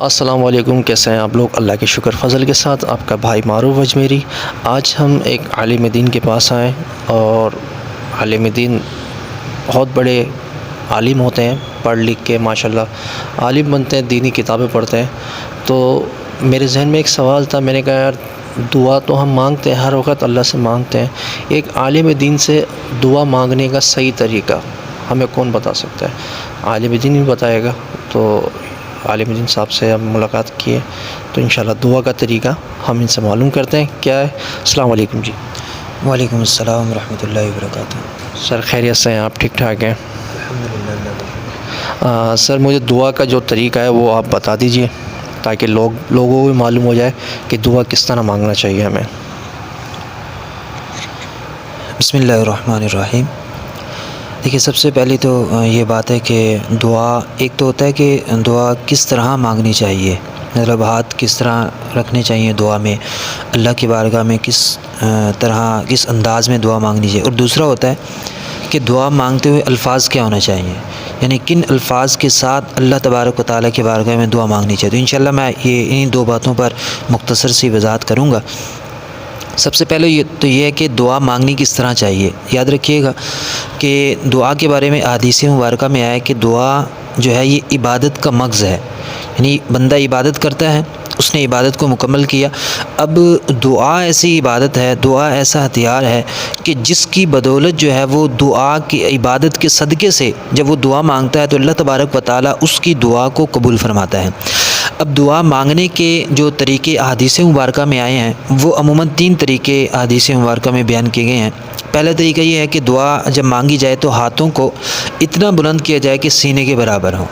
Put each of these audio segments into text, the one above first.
السلام علیکم، کیسے ہیں آپ لوگ؟ اللہ کے شکر فضل کے ساتھ آپ کا بھائی معروف اجمیری۔ آج ہم ایک عالم دین کے پاس آئے اور عالم دین بہت بڑے عالم ہوتے ہیں، پڑھ لکھ کے ماشاءاللہ عالم بنتے ہیں، دینی کتابیں پڑھتے ہیں۔ تو میرے ذہن میں ایک سوال تھا، میں نے کہا یار دعا تو ہم مانگتے ہیں، ہر وقت اللہ سے مانگتے ہیں، ایک عالم دین سے دعا مانگنے کا صحیح طریقہ ہمیں کون بتا سکتا ہے؟ عالم دین ہی بتائے گا۔ تو عالم دین صاحب سے ہم ملاقات کیے تو انشاءاللہ دعا کا طریقہ ہم ان سے معلوم کرتے ہیں کیا ہے۔ السلام علیکم جی۔ وعلیکم السلام ورحمۃ اللہ وبرکاتہ۔ سر خیریت سے ہیں آپ؟ ٹھیک ٹھاک ہیں؟ الحمدللہ۔ سر مجھے دعا کا جو طریقہ ہے وہ آپ بتا دیجئے تاکہ لوگوں کو بھی معلوم ہو جائے کہ دعا کس طرح مانگنا چاہیے ہمیں۔ بسم اللہ الرحمن الرحیم۔ دیکھیے، سب سے پہلی تو یہ بات ہے کہ دعا ایک تو ہوتا ہے کہ دعا کس طرح مانگنی چاہیے، مطلب ہاتھ کس طرح رکھنے چاہیے دعا میں، اللہ کی بارگاہ میں کس طرح کس انداز میں دعا مانگنی چاہیے، اور دوسرا ہوتا ہے کہ دعا مانگتے ہوئے الفاظ کیا ہونا چاہیے، یعنی کن الفاظ کے ساتھ اللہ تبارک و تعالیٰ کی بارگاہ میں دعا مانگنی چاہیے۔ تو انشاءاللہ میں انہی دو باتوں پر مختصر سی وضاحت کروں گا۔ سب سے پہلے یہ ہے کہ دعا مانگنی کس طرح چاہیے۔ یاد رکھیے گا کہ دعا کے بارے میں احادیث مبارکہ میں آیا کہ دعا جو ہے یہ عبادت کا مغز ہے، یعنی بندہ عبادت کرتا ہے، اس نے عبادت کو مکمل کیا، اب دعا ایسی عبادت ہے، دعا ایسا ہتھیار ہے کہ جس کی بدولت جو ہے وہ دعا کی عبادت کے صدقے سے جب وہ دعا مانگتا ہے تو اللہ تبارک و تعالیٰ اس کی دعا کو قبول فرماتا ہے۔ اب دعا مانگنے کے جو طریقے احادیث مبارکہ میں آئے ہیں وہ عموماً 3 طریقے احادیث مبارکہ میں بیان کیے گئے ہیں۔ پہلا طریقہ یہ ہے کہ دعا جب مانگی جائے تو ہاتھوں کو اتنا بلند کیا جائے کہ سینے کے برابر ہوں،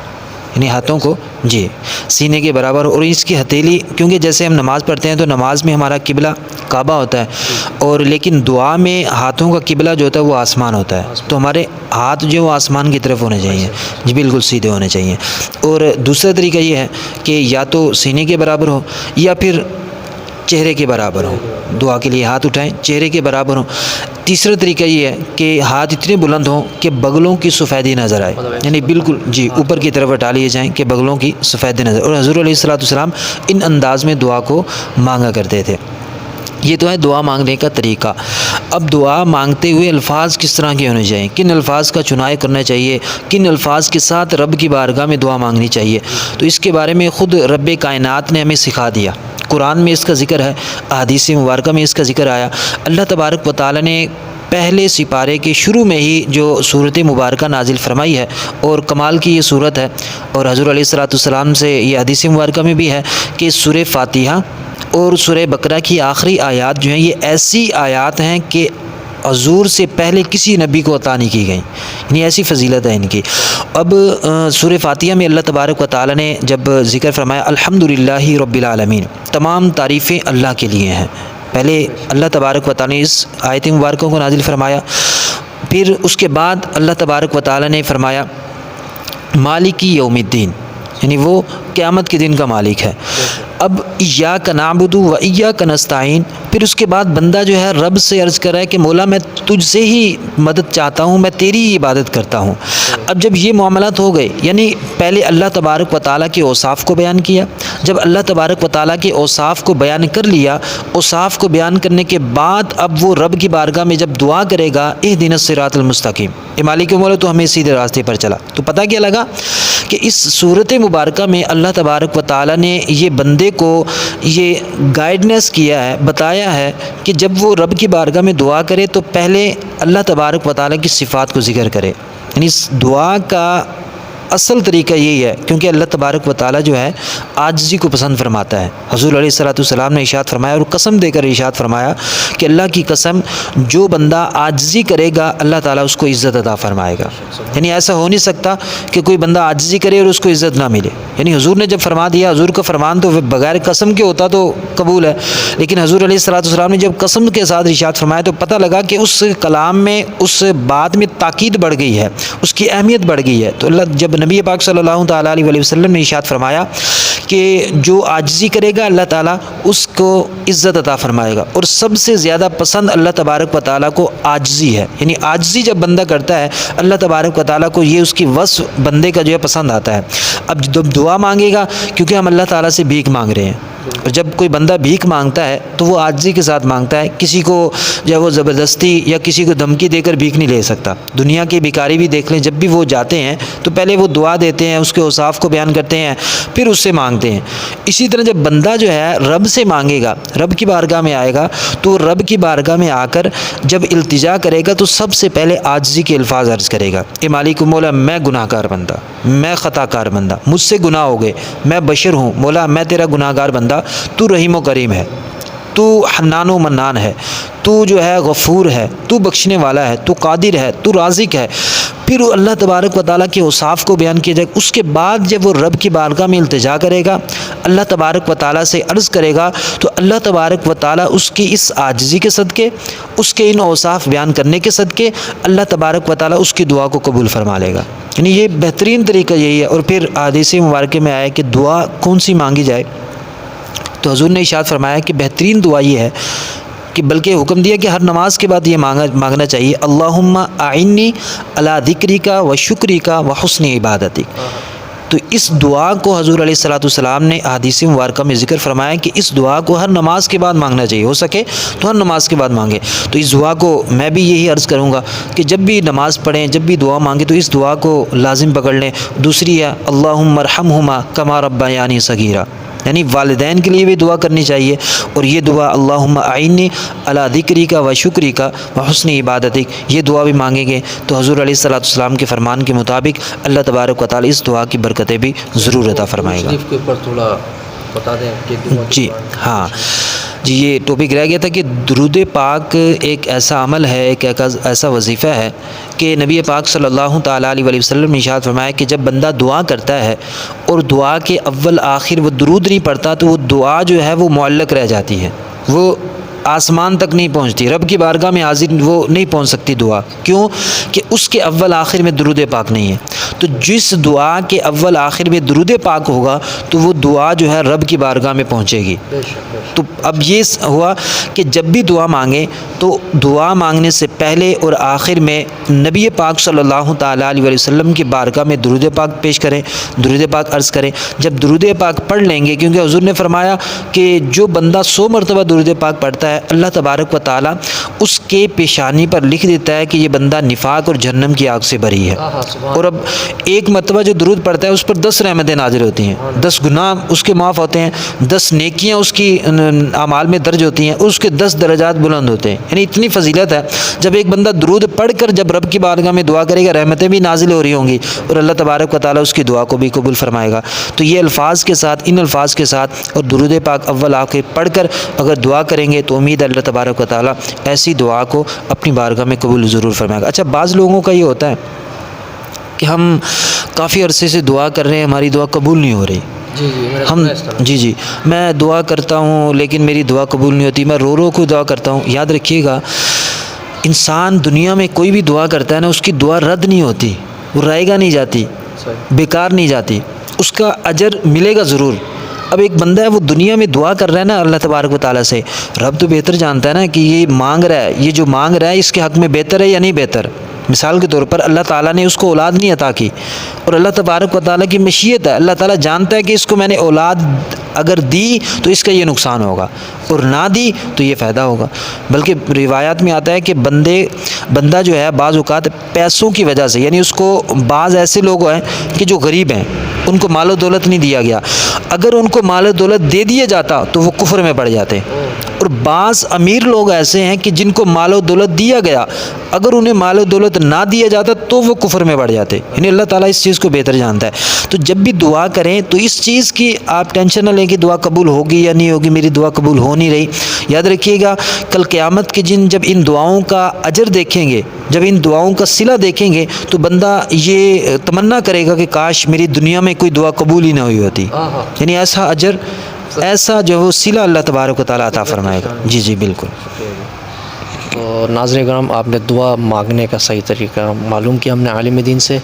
یعنی ہاتھوں کو سینے کے برابر ہو، اور اس کی ہتھیلی، کیونکہ جیسے ہم نماز پڑھتے ہیں تو نماز میں ہمارا قبلہ کعبہ ہوتا ہے، اور لیکن دعا میں ہاتھوں کا قبلہ جو ہوتا ہے وہ آسمان ہوتا ہے، تو ہمارے ہاتھ جو وہ آسمان کی طرف ہونے چاہیے، بالکل سیدھے ہونے چاہیے۔ اور دوسرا طریقہ یہ ہے کہ یا تو سینے کے برابر ہو یا پھر چہرے کے برابر ہو، دعا کے لیے ہاتھ اٹھائیں چہرے کے برابر ہوں۔ تیسرا طریقہ یہ ہے کہ ہاتھ اتنے بلند ہوں کہ بغلوں کی سفیدی نظر آئے، یعنی بالکل اوپر کی طرف اٹھا لیے جائیں کہ بغلوں کی سفیدی نظر، اور حضور علیہ الصلوۃ والسلام ان انداز میں دعا کو مانگا کرتے تھے۔ یہ تو ہے دعا مانگنے کا طریقہ۔ اب دعا مانگتے ہوئے الفاظ کس طرح کے ہونے چاہیے، کن الفاظ کا چناؤ کرنا چاہیے، کن الفاظ کے ساتھ رب کی بارگاہ میں دعا مانگنی چاہیے، تو اس کے بارے میں خود رب کائنات نے ہمیں سکھا دیا۔ قرآن میں اس کا ذکر ہے، احادیث مبارکہ میں اس کا ذکر آیا۔ اللہ تبارک و تعالیٰ نے پہلے سپارے کے شروع میں ہی جو صورت مبارکہ نازل فرمائی ہے، اور کمال کی یہ صورت ہے، اور حضور علیہ الصلوۃ والسلام سے یہ حدیث مبارکہ میں بھی ہے کہ سورہ فاتحہ اور سورہ بقرہ کی آخری آیات جو ہیں یہ ایسی آیات ہیں کہ حضور سے پہلے کسی نبی کو عطا نہیں کی گئیں، یعنی ایسی فضیلت ہے ان کی۔ اب سورہ فاتحہ میں اللہ تبارک و تعالیٰ نے جب ذکر فرمایا الحمدللہ رب العالمین، تمام تعریفیں اللہ کے لیے ہیں، پہلے اللہ تبارک و تعالیٰ نے اس آیت مبارکہ کو نازل فرمایا، پھر اس کے بعد اللہ تبارک و تعالیٰ نے فرمایا مالک یوم الدین، یعنی وہ قیامت کے دن کا مالک ہے۔ اب ایاک نعبد و ایاک نستعین، پھر اس کے بعد بندہ جو ہے رب سے عرض کر رہا ہے کہ مولا میں تجھ سے ہی مدد چاہتا ہوں، میں تیری ہی عبادت کرتا ہوں۔ اب جب یہ معاملات ہو گئے، یعنی پہلے اللہ تبارک و تعالیٰ کے اوصاف کو بیان کیا، جب اللہ تبارک و تعالیٰ کے اوصاف کو بیان کر لیا، اوصاف کو بیان کرنے کے بعد اب وہ رب کی بارگاہ میں جب دعا کرے گا اہدنا الصراط المستقیم، اے مالک مولا تو ہمیں سیدھے راستے پر چلا، تو پتہ کیا لگا کہ اس صورت مبارکہ میں اللہ تبارک و تعالیٰ نے یہ بندے کو یہ گائیڈنس کیا ہے، بتایا ہے کہ جب وہ رب کی بارگاہ میں دعا کرے تو پہلے اللہ تبارک و تعالیٰ کی صفات کو ذکر کرے، یعنی اس دعا کا اصل طریقہ یہی ہے، کیونکہ اللہ تبارک و تعالیٰ جو ہے عاجزی کو پسند فرماتا ہے۔ حضور علیہ الصلوۃ والسلام نے ارشاد فرمایا، اور قسم دے کر ارشاد فرمایا کہ اللہ کی قسم جو بندہ عاجزی کرے گا اللہ تعالیٰ اس کو عزت عطا فرمائے گا، یعنی ایسا ہو نہیں سکتا کہ کوئی بندہ عاجزی کرے اور اس کو عزت نہ ملے، یعنی حضور نے جب فرما دیا، حضور کا فرمان تو بغیر قسم کے ہوتا تو قبول ہے، لیکن حضور علیہ الصلوۃ والسلام نے جب قسم کے ساتھ ارشاد فرمایا تو پتہ لگا کہ اس کلام میں، اس بات میں تاکید بڑھ گئی ہے، اس کی اہمیت بڑھ گئی ہے۔ تو اللہ جب نبی پاک صلی اللہ تعالیٰ علیہ وسلم نے ارشاد فرمایا کہ جو عاجزی کرے گا اللہ تعالیٰ اس کو عزت عطا فرمائے گا، اور سب سے زیادہ پسند اللہ تبارک و تعالیٰ کو عاجزی ہے، یعنی عاجزی جب بندہ کرتا ہے اللہ تبارک و تعالیٰ کو یہ اس کی وصف بندے کا جو ہے پسند آتا ہے۔ اب جب دعا مانگے گا، کیونکہ ہم اللہ تعالیٰ سے بھیک مانگ رہے ہیں، اور جب کوئی بندہ بھیک مانگتا ہے تو وہ عاجزی کے ساتھ مانگتا ہے، کسی کو جو ہے وہ زبردستی یا کسی کو دھمکی دے کر بھیک نہیں لے سکتا۔ دنیا کے بھکاری بھی دیکھ لیں، جب بھی وہ جاتے ہیں تو پہلے وہ دعا دیتے ہیں، اس کے اوصاف کو بیان کرتے ہیں، پھر اس سے مانگتے ہیں۔ اسی طرح جب بندہ جو ہے رب سے مانگے گا، رب کی بارگاہ میں آئے گا، تو رب کی بارگاہ میں آ کر جب التجا کرے گا تو سب سے پہلے عاجزی کے الفاظ عرض کرے گا، اے مالک مولا میں گناہ گار بندہ، میں خطا کار بندہ، مجھ سے گناہ ہو گئے، میں بشر ہوں، مولا میں تیرا گناہ گار بندہ، تو رحیم و کریم ہے، تو حنان و منان ہے، تو جو ہے غفور ہے، تو بخشنے والا ہے، تو قادر ہے، تو رازق ہے۔ پھر اللہ تبارک و تعالیٰ کے اوصاف کو بیان کیا جائے۔ اس کے بعد جب وہ رب کی بارگاہ میں التجا کرے گا، اللہ تبارک و تعالیٰ سے عرض کرے گا، تو اللہ تبارک و تعالیٰ اس کی اس عاجزی کے صدقے، اس کے ان اوصاف بیان کرنے کے صدقے اللہ تبارک و تعالیٰ اس کی دعا کو قبول فرما لے گا۔ یعنی یہ بہترین طریقہ یہی ہے۔ اور پھر حدیث مبارکہ میں آیا کہ دعا کون سی مانگی جائے، تو حضور نے ارشاد فرمایا کہ بہترین دعا یہ ہے کہ بلکہ حکم دیا کہ ہر نماز کے بعد یہ مانگنا چاہیے، اللہم اعنی علی ذکرک و شکرک و حسن عبادتک۔ تو اس دعا کو حضور علیہ الصلوۃ والسلام نے احادیث مبارکہ میں ذکر فرمایا کہ اس دعا کو ہر نماز کے بعد مانگنا چاہیے، ہو سکے تو ہر نماز کے بعد مانگے۔ تو اس دعا کو میں بھی یہی عرض کروں گا کہ جب بھی نماز پڑھیں، جب بھی دعا مانگیں تو اس دعا کو لازم پکڑ لیں۔ دوسری ہے اللہم ارحمہما کما ربیانی صغیرا، یعنی والدین کے لیے بھی دعا کرنی چاہیے، اور یہ دعا اللہم اعنی علی ذکرک و شکرک و حسن عبادتک، یہ دعا بھی مانگیں گے تو حضور علیہ الصلوۃ والسلام کے فرمان کے مطابق اللہ تبارک و تعالی اس دعا کی برکتیں بھی ضرور عطا فرمائے گا۔ شریف کے اوپر تھوڑا بتا دیں کہ دعا جی ہاں جی، یہ ٹاپک رہ گیا تھا کہ درود پاک ایک ایسا عمل ہے، ایک ایسا وظیفہ ہے کہ نبی پاک صلی اللہ تعالیٰ علیہ وسلم نے ارشاد فرمایا کہ جب بندہ دعا کرتا ہے اور دعا کے اول آخر وہ درود نہیں پڑھتا تو وہ دعا جو ہے وہ معلق رہ جاتی ہے، وہ آسمان تک نہیں پہنچتی، رب کی بارگاہ میں حاضر وہ نہیں پہنچ سکتی دعا، کیوں کہ اس کے اول آخر میں درود پاک نہیں ہے۔ تو جس دعا کے اول آخر میں درود پاک ہوگا تو وہ دعا جو ہے رب کی بارگاہ میں پہنچے گی۔ تو اب یہ ہوا کہ جب بھی دعا مانگیں تو دعا مانگنے سے پہلے اور آخر میں نبی پاک صلی اللہ تعالیٰ علیہ وسلم کی بارگاہ میں درود پاک پیش کریں، درود پاک عرض کریں۔ جب درود پاک پڑھ لیں گے، کیونکہ حضور نے فرمایا کہ جو بندہ 100 مرتبہ درود پاک پڑھتا ہے اللہ تبارک و تعالیٰ اس کے پیشانی پر لکھ دیتا ہے کہ یہ بندہ نفاق اور جہنم کی آگ سے بری ہے۔ اور اب ایک مرتبہ جو درود پڑھتا ہے اس پر 10 رحمتیں نازل ہوتی ہیں، 10 گناہ اس کے معاف ہوتے ہیں، 10 نیکیاں اس کی اعمال میں درج ہوتی ہیں، اور اس کے 10 درجات بلند ہوتے ہیں۔ یعنی اتنی فضیلت ہے، جب ایک بندہ درود پڑھ کر جب رب کی بارگاہ میں دعا کرے گا رحمتیں بھی نازل ہو رہی ہوں گی، اور اللہ تبارک و تعالیٰ اس کی دعا کو بھی قبول فرمائے گا۔ تو یہ الفاظ کے ساتھ، ان الفاظ کے ساتھ اور درود پاک اول آخر پڑھ کر اگر دعا کریں گے تو امید اللہ تبارک و تعالیٰ ایسی دعا کو اپنی بارگاہ میں قبول ضرور فرمائے گا۔ اچھا، بعض لوگوں کا یہ ہوتا ہے کہ ہم کافی عرصے سے دعا کر رہے ہیں، ہماری دعا قبول نہیں ہو رہی، جی میں دعا کرتا ہوں لیکن میری دعا قبول نہیں ہوتی، میں رو رو کو دعا کرتا ہوں۔ یاد رکھیے گا، انسان دنیا میں کوئی بھی دعا کرتا ہے نا، اس کی دعا رد نہیں ہوتی، وہ رائے گا نہیں جاتی، بیکار نہیں جاتی، اس کا اجر ملے گا ضرور۔ اب ایک بندہ ہے وہ دنیا میں دعا کر رہا ہے نا اللہ تبارک و تعالیٰ سے، رب تو بہتر جانتا ہے نا کہ یہ مانگ رہا ہے، یہ جو مانگ رہا ہے اس کے حق میں بہتر ہے یا نہیں بہتر۔ مثال کے طور پر اللہ تعالیٰ نے اس کو اولاد نہیں عطا کی، اور اللہ تبارک و تعالیٰ کی مشیت ہے، اللہ تعالیٰ جانتا ہے کہ اس کو میں نے اولاد اگر دی تو اس کا یہ نقصان ہوگا، اور نہ دی تو یہ فائدہ ہوگا۔ بلکہ روایات میں آتا ہے کہ بندہ جو ہے بعض اوقات پیسوں کی وجہ سے، یعنی اس کو بعض ایسے لوگ ہیں کہ جو غریب ہیں، ان کو مال و دولت نہیں دیا گیا، اگر ان کو مال و دولت دے دیا جاتا تو وہ کفر میں پڑ جاتے۔ اور بعض امیر لوگ ایسے ہیں کہ جن کو مال و دولت دیا گیا، اگر انہیں مال و دولت نہ دیا جاتا تو وہ کفر میں پڑ جاتے۔ یعنی اللہ تعالیٰ اس چیز کو بہتر جانتا ہے۔ تو جب بھی دعا کریں تو اس چیز کی آپ ٹینشن نہ لیں کہ دعا قبول ہوگی یا نہیں ہوگی، میری دعا قبول ہو نہیں رہی۔ یاد رکھیے گا، کل قیامت کے دن جب ان دعاؤں کا اجر دیکھیں گے، جب ان دعاؤں کا صلہ دیکھیں گے تو بندہ یہ تمنا کرے گا کہ کاش میری دنیا میں کوئی دعا قبول ہی نہ ہوئی ہوتی۔ یعنی ایسا اجر، ایسا جو صلہ اللہ تبارک و تعالیٰ عطا فرمائے گا۔ جی بالکل۔ تو ناظرین کرام، آپ نے دعا مانگنے کا صحیح طریقہ معلوم کیا ہم نے عالم دین سے.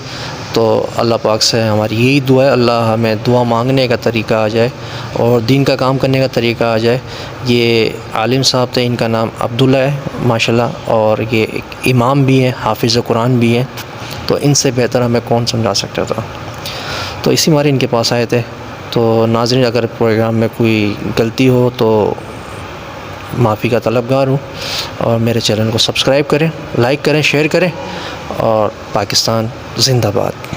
تو اللہ پاک سے ہماری یہی دعا ہے، اللہ ہمیں دعا مانگنے کا طریقہ آ جائے اور دین کا کام کرنے کا طریقہ آ جائے. یہ عالم صاحب تھے، ان کا نام عبداللہ ہے ماشاءاللہ، اور یہ ایک امام بھی ہیں، حافظ قرآن بھی ہیں. تو ان سے بہتر ہمیں کون سمجھا سکتا تھا. تو اسی مارے ان کے پاس آئے تھے. تو ناظرین، اگر پروگرام میں کوئی غلطی ہو تو معافی کا طلبگار ہوں، اور میرے چینل کو سبسکرائب کریں، لائک کریں، شیئر کریں، اور پاکستان زندہ باد.